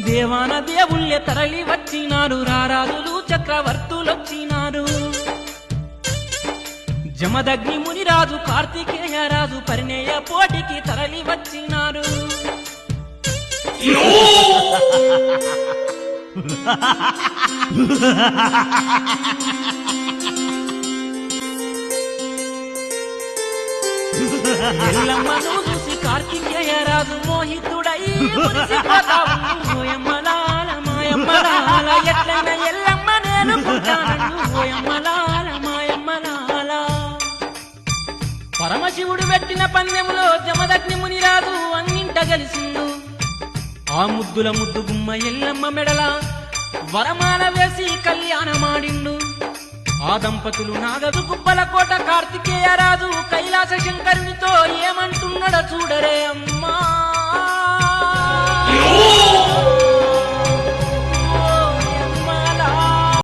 దేవాన దేవుళ్ళే తరలి వచ్చినారు, రారాజులు చక్రవర్తులొచ్చినారు. జమదగ్ని మునిరాజు కార్తికేయ రాజు పరిణయ పోటీకి తరలి వచ్చినారు. ఎల్లమ్మను చూసి కార్తికేయ రాజు మోహితుడై ఓయమ్మలాల మాయమ్మలాల ఎట్లైన ఎల్లమ్మ నేను పుట్టానండు ఓయమ్మలాల మాయమ్మలాల. పరమశివుడు పెట్టిన పందెములో జమదగ్ని మునిరాజు అన్నింట గెలిచిండు. ఆ ముద్దుల ముద్దు గుమ్మ ఎల్లమ్మ మెడల వరమాల వేసి కళ్యాణమాడిండు. ఆ దంపతులు నాగదు గుబ్బల కోట కార్తికేయ రాజు కైలాస శంకరునితో ఏమంటున్నాడో చూడరే అమ్మా.